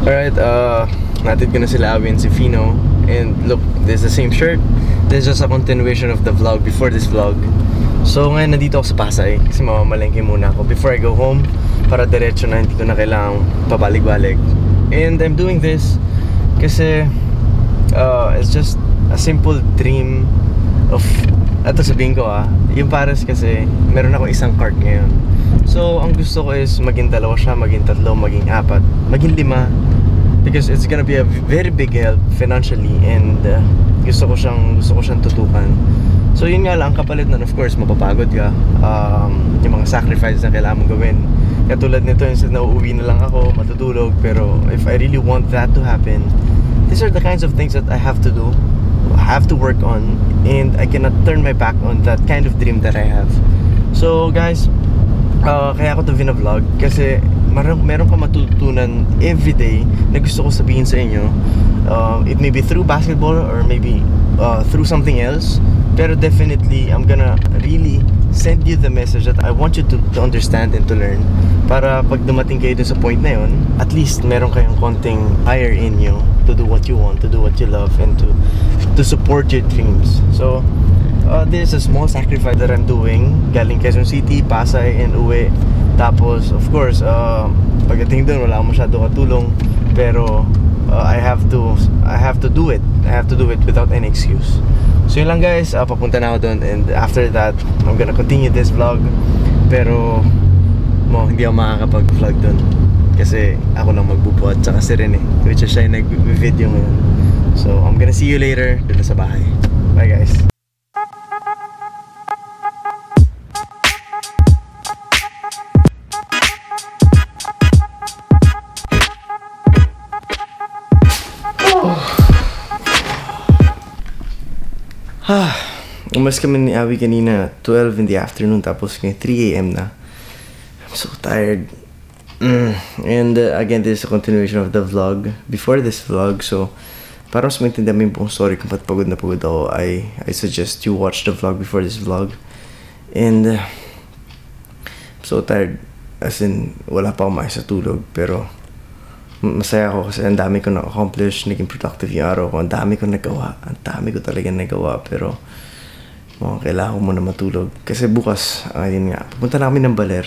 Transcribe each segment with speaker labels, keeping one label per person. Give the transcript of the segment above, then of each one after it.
Speaker 1: Alright, natin ko na sila Awi and si Fino. And look, this is the same shirt. This is just a continuation of the vlog before this vlog. So ngayon nandito ako sa Pasay kasi mamamalengke muna ako before I go home para diretso na hindi ko na kailangang pabalik-balik. And I'm doing this kasi it's just a simple dream of, eto sabihin ko yung Paris kasi meron ako isang cart ngayon. So ang gusto ko is maging dalawa siya, maging tatlo, maging apat, maging lima, because it's gonna be a very big help financially, and gusto ko siyang tutukan. So yun nga lang, kapalit nun of course mapapagod ka, yung mga sacrifices na kailangan mong gawin. Katulad nito, instead na uuwi na lang ako, matutulog. Pero if I really want that to happen, these are the kinds of things that I have to do, I have to work on, and I cannot turn my back on that kind of dream that I have. So guys, kaya ako to vlog kasi meron ka matutunan everyday na gusto ko sabihin sa inyo. It may be through basketball or maybe through something else, pero definitely I'm gonna really send you the message that I want you to understand and to learn, para pag dumating kayo dun sa point na yun, at least meron kayong konting fire in you to do what you want, to do what you love, and to support your dreams. So this is a small sacrifice that I'm doing. Galing Quezon City, Pasay, and uwi. Tapos of course pagdating doon wala masyado katulong, pero I have to do it. I have to do it without any excuse. So yun lang guys, papunta na ako doon, and after that I'm gonna continue this vlog. Pero hindi ako makakapag-vlog doon kasi ako lang magbubuhat, tsaka si Rene, which is siya yung nag-video ngayon. So I'm gonna see you later doon sa bahay. Bye guys. Umalis kami ni Awi kanina 12 in the afternoon, tapos ngayon 3 AM na. I'm so tired. And again, this is a continuation of the vlog before this vlog. So para mas maintindihan mo yung buong story kung ba't pagod na pagod ako, I suggest you watch the vlog before this vlog. And I'm so tired, as in wala pa akong maayos sa tulog, pero masaya ako kasi ang dami ko na-accomplish, naging productive yung araw ko, ang dami ko nagawa, ang dami ko talaga nagawa. Pero kailangan ko muna matulog kasi bukas, yun nga, pupunta na kami ng Baler.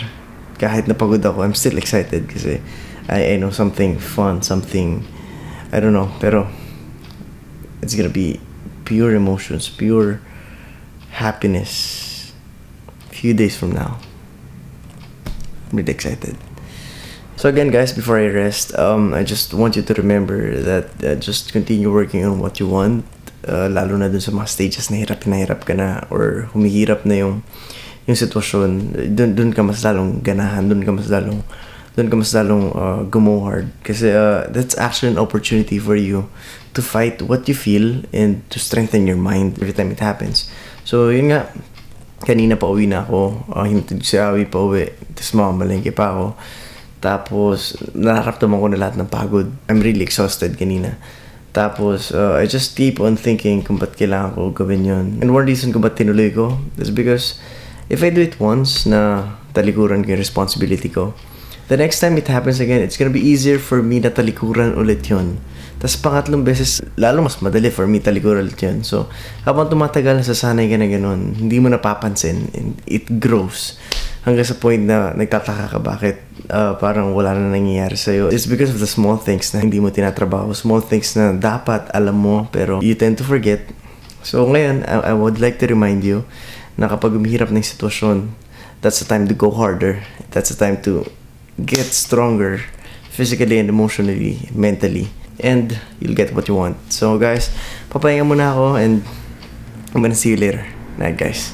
Speaker 1: Kahit napagod ako, I'm still excited kasi I know something fun, something, I don't know, pero it's gonna be pure emotions, pure happiness few days from now. I'm really excited. So again guys, before I rest, I just want you to remember that just continue working on what you want, lalo na dun sa mga stages na hirap ka na, or humihirap na yung sitwasyon. Dun ka mas lalong ganahan, dun ka mas lalong go hard, kasi that's actually an opportunity for you to fight what you feel and to strengthen your mind every time it happens. So yun nga, kanina pa uwi na ako, hinatid si Awi pa uwi, tapos mamamalengke pa ako. Tapos nararamdaman ko na lahat ng pagod. I'm really exhausted kanina. Tapos I just keep on thinking kung ba't kailangan ko gawin yun. And one reason kung ba't tinuloy ko is because if I do it once na talikuran ko yung responsibility ko, the next time it happens again, it's gonna be easier for me na talikuran ulit yun. Tapos pangatlong beses, lalo mas madali for me talikuran ulit yun. So habang tumatagal, nasasanay ka na ganun, hindi mo napapansin, and it grows hanggang sa point na nagtataka ka bakit parang wala na nangyayari sa'yo. It's because of the small things na hindi mo tinatrabaho, small things na dapat alam mo pero you tend to forget. So ngayon, I would like to remind you na kapag umihirap ng sitwasyon, that's the time to go harder. That's the time to get stronger physically and emotionally, mentally, and you'll get what you want. So guys, papahinga muna ako, and I'm gonna see you later. Night guys.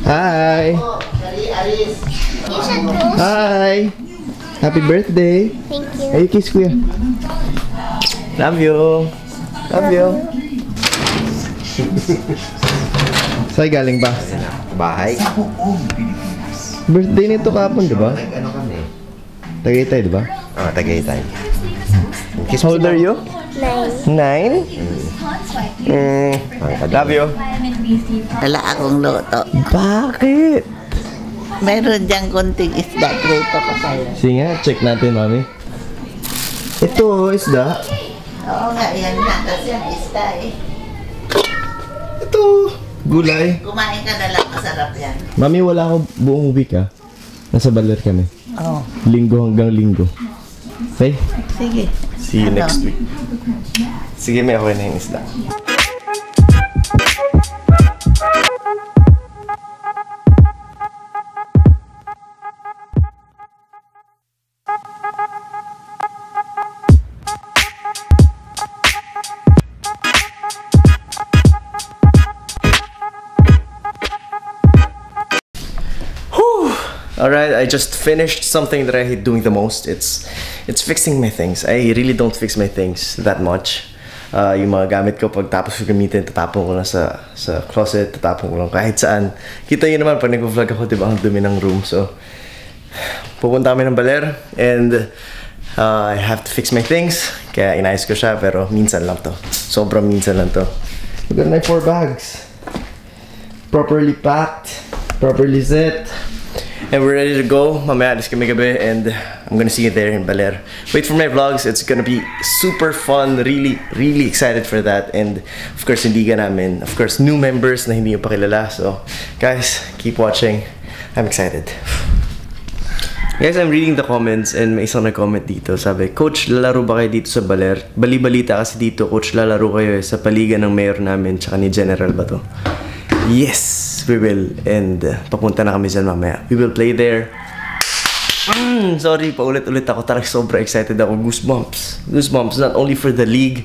Speaker 1: Hi! Hi! Happy birthday!
Speaker 2: Thank you.
Speaker 1: Ay, kiss kuya. Love you! Love you! Saan galing ba?
Speaker 3: Bahay.
Speaker 1: Birthday nito kapon, di ba?
Speaker 2: Ano kami?
Speaker 1: Tagaytay, di ba?
Speaker 2: Oo, Tagaytay.
Speaker 1: How old are you?
Speaker 3: 9.
Speaker 1: 9? Love you.
Speaker 4: Wala akong luto.
Speaker 1: Bakit?
Speaker 4: Meron diyang konting isda. Luto ko sa'yo.
Speaker 1: Sige nga, check natin, mami. Ito, isda.
Speaker 4: Oo nga, yan na. Kasi ang isda eh.
Speaker 1: Ito, gulay.
Speaker 4: Kumain ka na lang. Masarap yan.
Speaker 1: Mami, wala ako buong week, ah. Nasa Baler kami.
Speaker 4: Oo.
Speaker 1: Linggo hanggang linggo. Okay?
Speaker 4: Sige.
Speaker 1: See you
Speaker 4: Ano?
Speaker 1: next week. Sige, may ako na yung isda. Alright, I just finished something that I hate doing the most. It's fixing my things. I really don't fix my things that much. Yung mga gamit ko pag tapos ko gamitin, tatapon ko lang sa closet, tatapon ko lang kahit saan. Kita yun naman pag nag-vlog ako, diba, ang dumi ng room. So, pupunta kami ng Baler and I have to fix my things. Kaya inayos ko siya, pero minsan lang to. Sobrang minsan lang to. Look at my 4 bags. Properly packed, properly set. And we're ready to go. Mamaya alis kami gabi and I'm gonna see you there in Baler. Wait for my vlogs. It's gonna be super fun. Really, really excited for that. And of course, hindi ka namin. Of course, new members na hindi nyo pa kilala. So, guys, keep watching. I'm excited. Guys, I'm reading the comments and may isang nag-comment dito. Sabi, Coach, lalaro ba kayo dito sa Baler? Bali-balita kasi dito, Coach, lalaro kayo sa paligan ng mayor namin tsaka ni General Bato. Yes, we will. And papunta na kami dyan mamaya. We will play there. Sorry, paulit-ulit ako. Talagang sobra excited ako. Goosebumps. Goosebumps, not only for the league,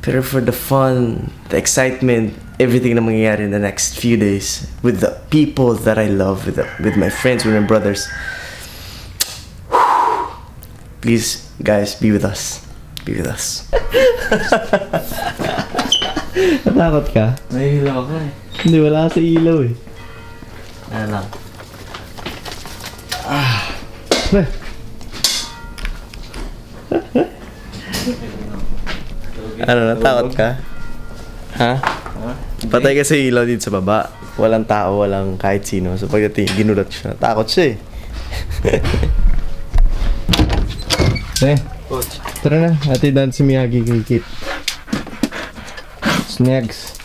Speaker 1: pero for the fun, the excitement, everything na mangyayari in the next few days with the people that I love, with my friends, with my brothers. Please, guys, be with us. Be with us. Natakot ka?
Speaker 2: Nahihilo ako eh.
Speaker 1: Hindi, wala sa ilaw eh.
Speaker 2: Ano lang.
Speaker 1: Ano, natakot ka? Ha? Patay ka sa ilaw dito sa baba. Walang tao, walang kahit sino. So pagdating, ginulat siya. Natakot siya eh.
Speaker 2: Coach.
Speaker 1: Tara na, ate dan si Miyagi kay Kit. Snags.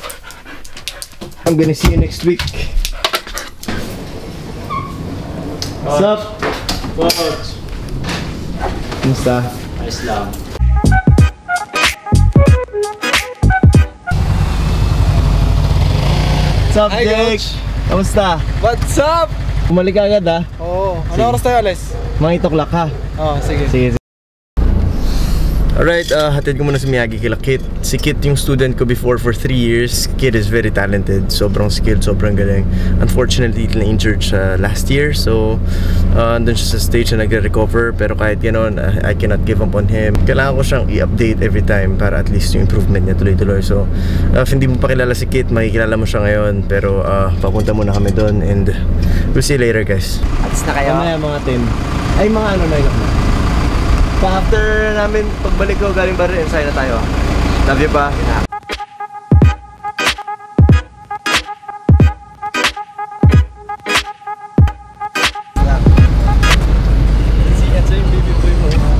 Speaker 1: I'm gonna see you next week. What's up?
Speaker 5: Coach,
Speaker 1: Kumusta?
Speaker 5: ayos lang.
Speaker 1: What's up,
Speaker 5: Hi,
Speaker 1: Jake?
Speaker 5: Coach.
Speaker 1: Kamusta?
Speaker 5: What's up?
Speaker 1: Bumalik ka agad ah.
Speaker 5: Oo. Ano oras tayo alis?
Speaker 1: Mga itoklak ha.
Speaker 5: Oo, sige.
Speaker 1: Sige. Alright, hatid ko muna si Miyagi kila Kit. Si Kit yung student ko before for 3 years. Kit is very talented, sobrang skilled, sobrang galing. Unfortunately, na-injured siya last year. So, andun siya sa stage na nagre-recover. Pero kahit gano'n, I cannot give up on him. Kailangan ko siyang i-update every time para at least yung improvement niya tuloy-tuloy. So, if hindi mo pa kilala si Kit, makikilala mo siya ngayon. Pero, papunta muna kami doon and we'll see you later, guys.
Speaker 2: Alis na kayo?
Speaker 1: Mamaya mga 10. Ay, mga ano na yun. Pa-after namin, pagbalik ko galing Baler, ensayo na tayo. Love you pa. Ito yung baby boy mo.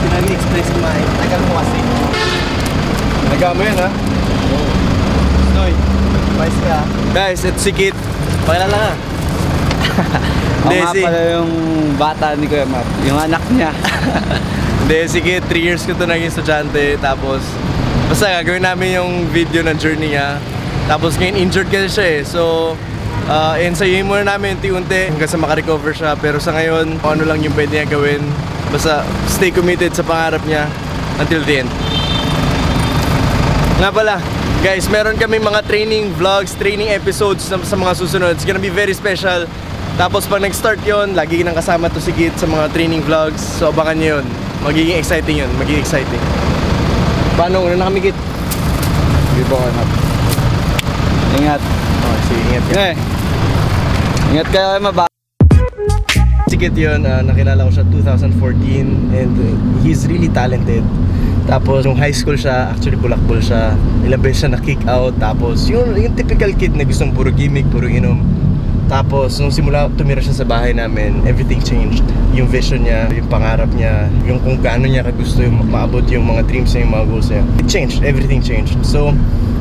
Speaker 1: Pinag-express kumain. Tagal mo kasi. Tagal mo yan ha? Oo. Noy, vice ka. Guys, ito si Kit. Pakilala nga.
Speaker 5: Ako nga pala yung bata ni Kuya Matt, yung anak niya.
Speaker 1: Hindi, sige, 3 years ko ito naging estudyante. Tapos, basta gagawin namin yung video ng journey niya. Tapos ngayon injured kasi siya eh. So, ensayuhin muna namin unti-unti hanggang sa makarecover siya. Pero sa ngayon, kung ano lang yung pwede niya gawin. Basta stay committed sa pangarap niya until the end. Nga pala, guys, meron kami mga training vlogs, training episodes sa mga susunod. It's gonna be very special. Tapos pag nag-start yun, lagi nang kasama to si Kit sa mga training vlogs. So abangan nyo yun. Magiging exciting yun. Magiging exciting. Paano? Una na kami, Kit?
Speaker 5: Sige po, Kuya Matt. Ingat.
Speaker 1: Oh, sige, ingat ka.
Speaker 5: Okay. Ingat kayo kayo maba.
Speaker 1: Si Kit yun, nakilala ko siya 2014 and he's really talented. Tapos yung high school siya, actually bulakbol siya. Ilang beses siya na-kick out. Tapos yung typical kid na gustong puro gimmick, puro inom. Tapos nung simula tumira siya sa bahay namin, everything changed. Yung vision niya, yung pangarap niya, yung kung gaano niya kagusto yung maabot yung mga dreams niya, yung mga goals niya. It changed, everything changed. So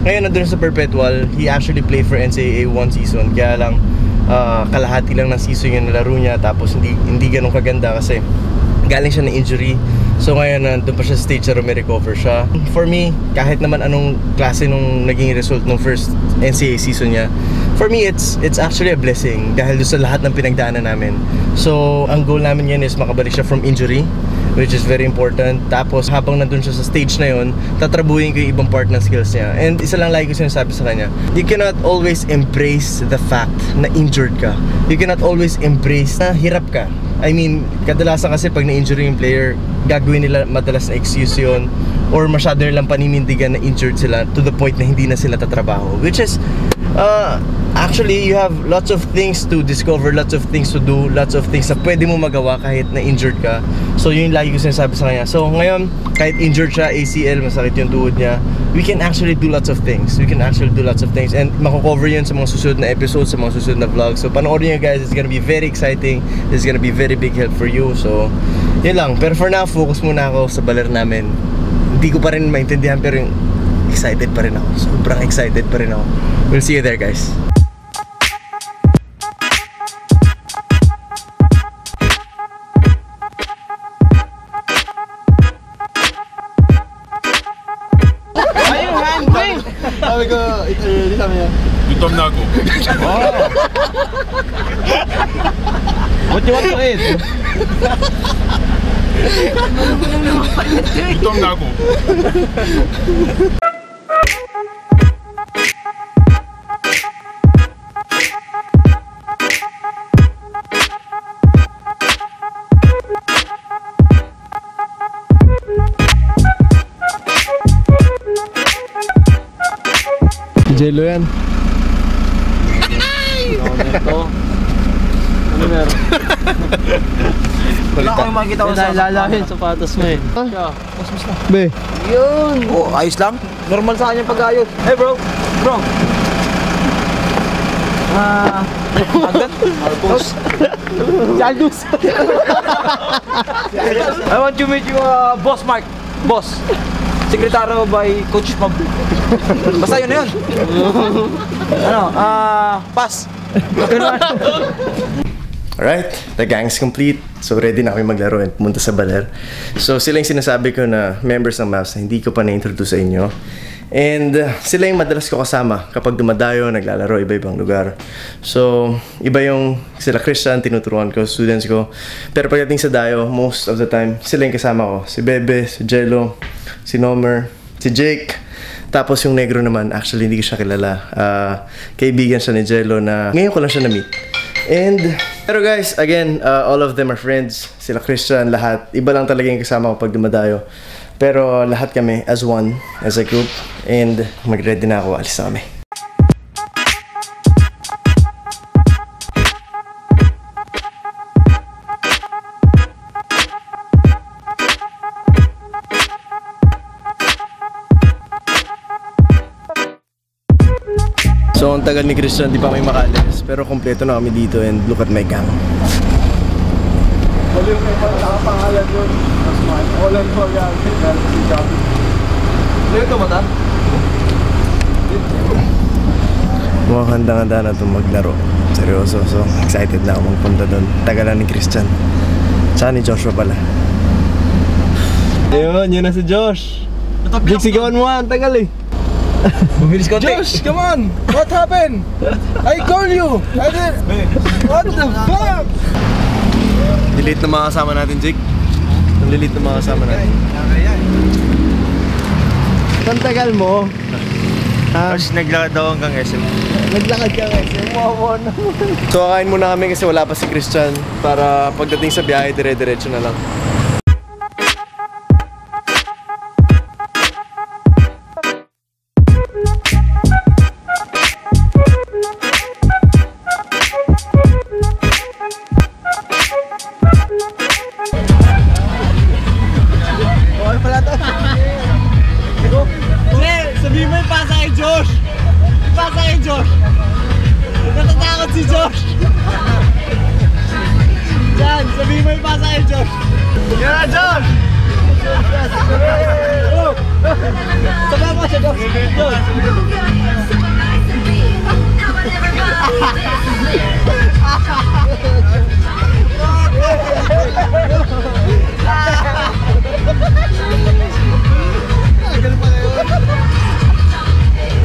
Speaker 1: ngayon nandun sa Perpetual, he actually played for NCAA 1 season. Kaya lang kalahati lang ng season yung nalaro niya. Tapos hindi ganun kaganda kasi galing siya na injury. So ngayon nandun pa siya sa stage na recover siya. For me, kahit naman anong klase nung naging result nung first NCAA season niya, for me it's actually a blessing dahil doon sa lahat ng pinagdaanan namin. So ang goal namin ngayon is makabalik siya from injury, which is very important. Tapos habang nandun siya sa stage na yun, tatrabuhin ko yung ibang part ng skills niya. And isa lang lagi ko sinasabi sa kanya, you cannot always embrace the fact na injured ka. You cannot always embrace na hirap ka. I mean, kadalasan kasi pag na-injury yung player, gagawin nila madalas na excuse yun, or masyado nilang paninindigan na injured sila to the point na hindi na sila tatrabaho. Which is, actually, you have lots of things to discover, lots of things to do, lots of things na pwede mo magawa kahit na injured ka. So yun yung lagi ko sinasabi sa kanya. So ngayon, kahit injured siya, ACL, masakit yung tuhod niya, we can actually do lots of things. We can actually do lots of things. And mako-cover yun sa mga susunod na episodes, sa mga susunod na vlogs. So panoorin nyo guys, it's gonna be very exciting. It's gonna be very big help for you. So yun lang. Pero for now, focus muna ako sa baler namin. Hindi ko pa rin maintindihan pero yung excited pa rin ako. Sobrang excited pa rin ako. We'll see you there guys. Sabi ko, ito sabi niya.
Speaker 3: Gutom na ako.
Speaker 5: What you want to eat?
Speaker 3: Gutom na ako.
Speaker 1: Jello yan.
Speaker 5: Ano meron?
Speaker 1: Wala
Speaker 2: akong makikita ko sa lalahin sapatos mo eh.
Speaker 1: Be.
Speaker 2: Yun! Oh, ayos lang? Normal sa kanya pag-ayos. Hey bro! Bro! Agad? Albus. Aldus! I want to meet you, Boss Mark. Boss. Sekretary by Coach Mab. Basta yun na yun. Ano? Pass.
Speaker 1: Alright, the gang's complete. So ready na kami maglaro and pumunta sa baler. So sila yung sinasabi ko na members ng Mavs na hindi ko pa na-introduce sa inyo. And sila yung madalas ko kasama kapag dumadayo, naglalaro, iba-ibang lugar. So iba yung sila Christian, tinuturuan ko, students ko. Pero pagdating sa dayo, most of the time, sila yung kasama ko. Si Bebe, si Jello, si Nomer, si Jake. Tapos yung negro naman, actually hindi ko siya kilala. Kaibigan siya ni Jello na ngayon ko lang siya na-meet. And pero guys, again, all of them are friends. Sila Christian, lahat. Iba lang talaga yung kasama ko pag dumadayo. Pero lahat kami as one, as a group. And mag-ready na ako, alis na kami. So ang tagal ni Christian, di pa may makalis. Pero kompleto na kami dito and look at my gang. Wala yung may pangalan yun. Wala yung pangalan. Wala yung tumata? Mukhang handang-handa na itong maglaro. Seryoso. So excited na ako magpunta doon. Tagalan ni Christian. Tsaka ni Joshua pala. Ayun, yun na si Josh. Jake, sigawan mo ang tagal eh.
Speaker 2: Bumilis konti.
Speaker 1: Josh, come on! What happened? I call you! I did... What the fuck? Delete na mga kasama natin, Jake. Delete na mga kasama natin. Ang tagal mo? Tapos naglakad daw hanggang SM. Naglakad ka hanggang SM? Wow, naman. So kakain muna kami kasi wala pa si Christian. Para pagdating sa biyahe, dire-diretso na lang. Diyan, sabihin mo yung pasa kay Josh. Yan, Josh!
Speaker 2: Sabi mo siya, Josh.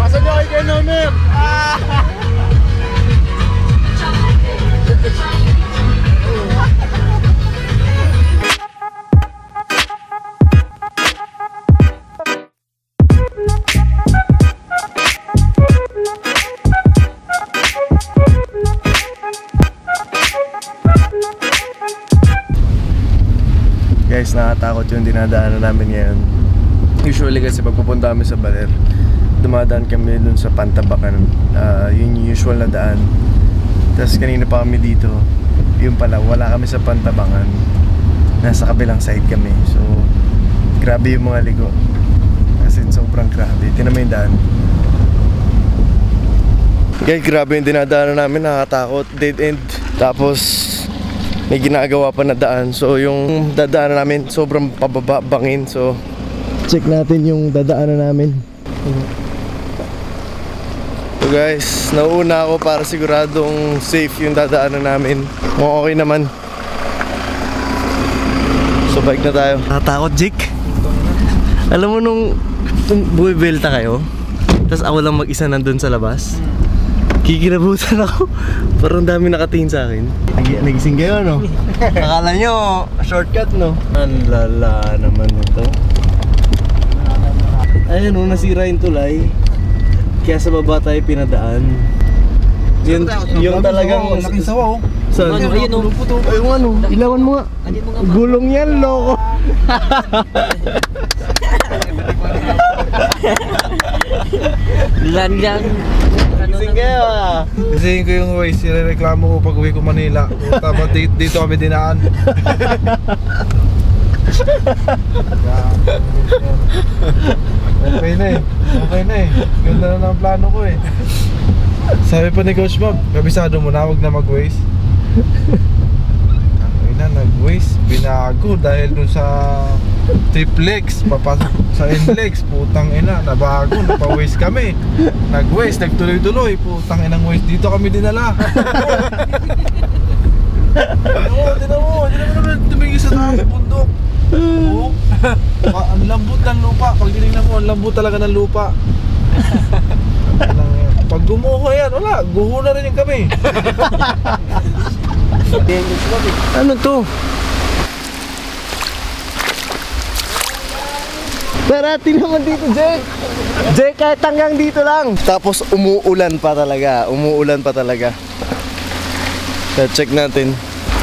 Speaker 1: Pasa nyo kay Ken Homer! Guys, nakatakot yung dinadaanan namin ngayon. Usually kasi pag pupunta kami sa Baler, dumadaan kami dun sa Pantabakan. Yun yung usual na daan. Tapos kanina pa kami dito, yun pala, wala kami sa Pantabakan. Nasa kabilang side kami. So, grabe yung mga ligo. Kasi sobrang grabe. Tingnan mo yung daan. Guys, grabe yung dinadaanan namin. Nakakatakot. Dead end. Tapos may ginagawa pa na daan. So yung dadaanan namin sobrang pababa, bangin. So check natin yung dadaanan namin. So guys, nauuna ako para siguradong safe yung dadaanan namin. Mukhang okay naman. So bike na tayo. Nakatakot, Jake. Alam mo nung buwibelta kayo, tapos ako lang mag-isa nandun sa labas, kikinabutan ako. Parang dami nakatingin sa akin. Nagising kayo, no? Akala nyo, shortcut, no? Ang lala naman ito. Ayun, no, nasira yung tulay. Kaya sa baba tayo pinadaan. Yung talagang...
Speaker 2: Laking sawa, oh.
Speaker 1: Saan?
Speaker 2: Ayun, oh.
Speaker 1: Ayun, ano? Ilawan mo nga. Gulong yan, loko.
Speaker 4: Landyang.
Speaker 1: Gising kayo, ah.
Speaker 2: Gisingin ko yung Waze, sireklamo ko pag uwi ko Manila. Tapos dito kami dinaan. Okay na eh. Okay na eh. Ganda na ng plano ko eh. Sabi pa ni Coach Bob, kabisado mo na, wag na mag-Waze. Ay na, nag-Waze. Binago dahil dun sa triplex, papasok sa NLEX. Putang ina, nabago, napa-Waze kami. Nag-Waze, nagtuloy-tuloy. Putang inang Waze, dito kami dinala. Tinan mo naman tumingin sa taas bundok. Oo. Ang lambot ng lupa. Pag tinignan mo, ang lambot talaga ng lupa. Pag gumuho yan, wala, guho na rin yung kami.
Speaker 1: Ano to? Tara, naman dito, Jake. Jake, kahit hanggang dito lang. Tapos umuulan pa talaga. Umuulan pa talaga. So, check natin.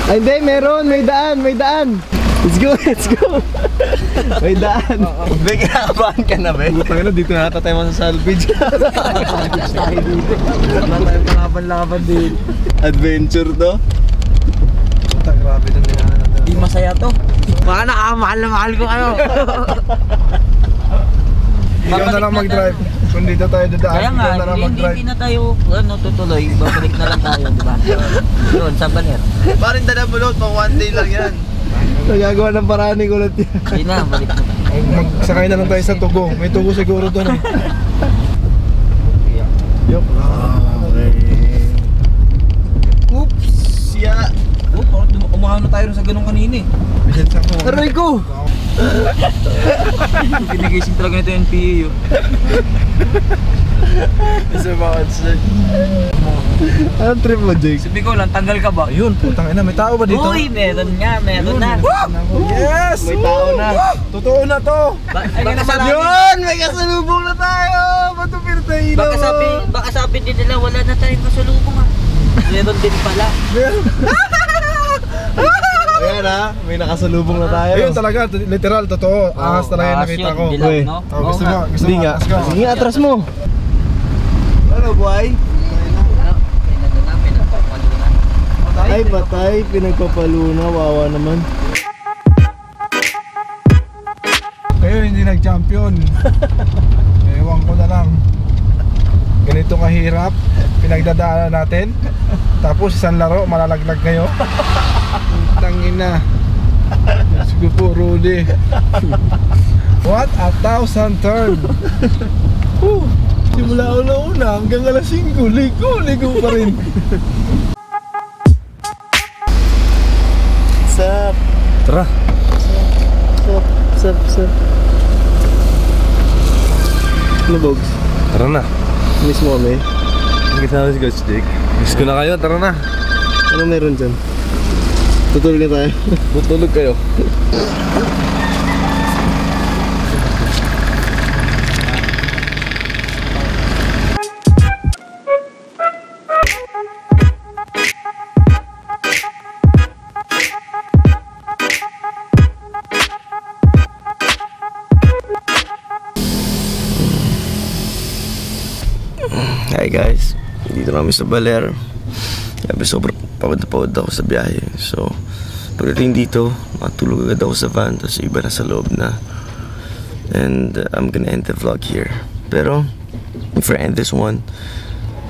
Speaker 1: Ay, hindi, meron. May daan, may daan. Let's go, let's go. May daan. Be, kinakabahan ka na, be? Butang ina, dito na tayo sa salvage. Salvage tayo dito. Wala tayo palaban-laban dito. Adventure to.
Speaker 2: Grabe na dinaanan natin.
Speaker 4: Di masaya to. Baka nakamahal na mahal ko kayo.
Speaker 2: Ikaw na lang mag-drive. Kung dito tayo dadaan,
Speaker 4: Kaya nga,
Speaker 2: ikaw na lang mag-drive.
Speaker 4: hindi na tayo tutuloy. Babalik na lang tayo, di ba? Doon, sa Baler.
Speaker 1: Parin na bulot, pang one day lang yan. Nagagawa ng paraan ni Kulot yan.
Speaker 4: Hindi na, balik na.
Speaker 2: Magsakay na lang tayo sa Tugo. May Tugo siguro doon eh.
Speaker 1: Yup. Okay. Oops! Yeah.
Speaker 2: Oh, parang umahan na tayo sa ganun kanina eh.
Speaker 1: Aray ko!
Speaker 4: Pinigising talaga nito yung NPA yun.
Speaker 1: Isa ba concert? Anong trip mo, Jake?
Speaker 4: Sabi ko lang, tanggal ka ba?
Speaker 2: Yun, putang ina, may tao ba dito?
Speaker 4: Uy, meron nga, meron na.
Speaker 2: Yes!
Speaker 1: May tao na.
Speaker 2: Totoo na to!
Speaker 1: Yun! May kasalubong na tayo! Matupir tayo!
Speaker 4: Baka sabi din nila, wala na tayong kasalubong ah. Meron din pala.
Speaker 1: Ayan ha, may nakasalubong na tayo.
Speaker 2: Ayun talaga, literal, totoo. Ahas talaga yung nakita ko.
Speaker 1: Uy.
Speaker 2: Gusto mo,
Speaker 1: Hindi nga.
Speaker 2: atras ka.
Speaker 1: Sige nga, atras mo. Ano, boy? Ay, patay. Pinagpapaluna. Wawa naman.
Speaker 2: Kayo hindi nag-champion. Ewan ko na lang. Ganito kahirap, pinagdadaanan natin. Tapos isang laro, malalaglag kayo. Tangina. Sige po, Rudy. What a 1,000 turn. Simula una-una hanggang alas 5, ligo pa rin.
Speaker 1: Sup?
Speaker 2: Tara.
Speaker 1: Sup? Ano, Bogs?
Speaker 2: Tara na.
Speaker 1: Miss mo kami?
Speaker 2: Miss na si Coach Jake. Miss ko na kayo, tara na.
Speaker 1: Ano meron dyan? Tutulog na tayo.
Speaker 2: Tutulog kayo.
Speaker 1: Hi guys, dito na kami sa Baler. Sabi sobrang pagod ako sa biyahe. So pagdating dito, matulog agad ako sa van. Tapos iba na sa loob na. And I'm gonna end the vlog here. Pero before I end this one,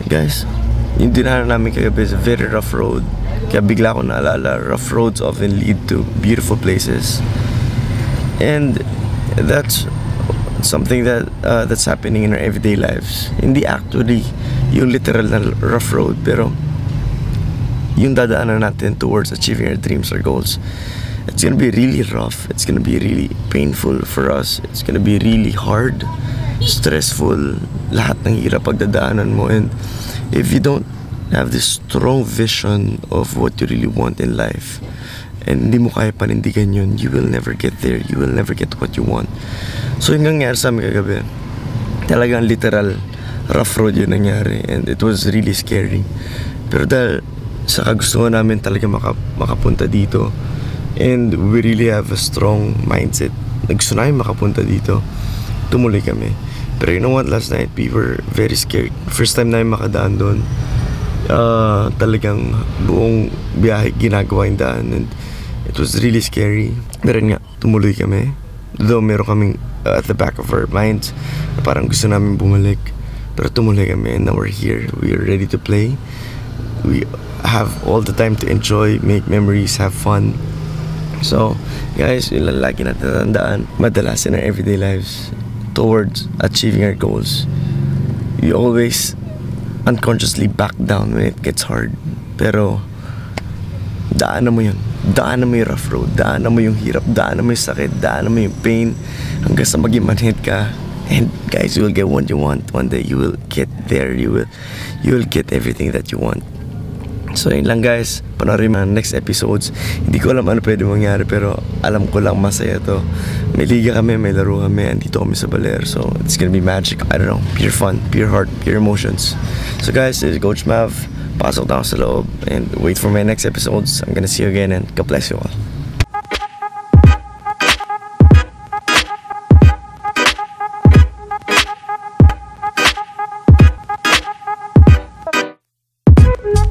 Speaker 1: guys, yung dinahan namin kagabi is a very rough road. Kaya bigla ko naalala, rough roads often lead to beautiful places. And that's something that's happening in our everyday lives. Hindi actually yung literal na rough road, pero yung dadaanan natin towards achieving our dreams, our goals. It's gonna be really rough. It's gonna be really painful for us. It's gonna be really hard, stressful. Lahat ng hirap pagdadaanan mo. And if you don't have this strong vision of what you really want in life, and hindi mo kaya panindigan yun, you will never get there. You will never get what you want. So yung nangyari sa amin kagabi, talagang literal rough road yun nangyari. And it was really scary. Pero dahil sa kagustuhan namin talaga makapunta dito, and we really have a strong mindset na gusto namin makapunta dito, tumuloy kami. Pero you know what, last night we were very scared. First time namin makadaan doon, talagang buong biyahe ginagawa yung daan, and it was really scary. Pero nga, tumuloy kami. Though meron kaming at the back of our minds parang gusto namin bumalik, pero tumuloy kami, and now we're here. We're ready to play. We have all the time to enjoy, make memories, have fun. So guys, yun lang lagi natin tatandaan madalas in our everyday lives towards achieving our goals. We always unconsciously back down when it gets hard, pero daanan mo yun. Daanan mo yung rough road, daanan mo yung hirap, daanan mo yung sakit, daanan mo yung pain, hanggang sa maging manhid ka. And guys, you will get what you want. One day you will get there. You will get everything that you want. So yun lang guys, panoorin mo ang next episodes. Hindi ko alam ano pwede mangyari, pero alam ko lang masaya to. May liga kami, may laro kami, andito kami sa Baler. So it's gonna be magic. I don't know, pure fun, pure heart, pure emotions. So guys, this is Coach Mav. Pasok na ako sa loob and wait for my next episodes. I'm gonna see you again, and God bless you all.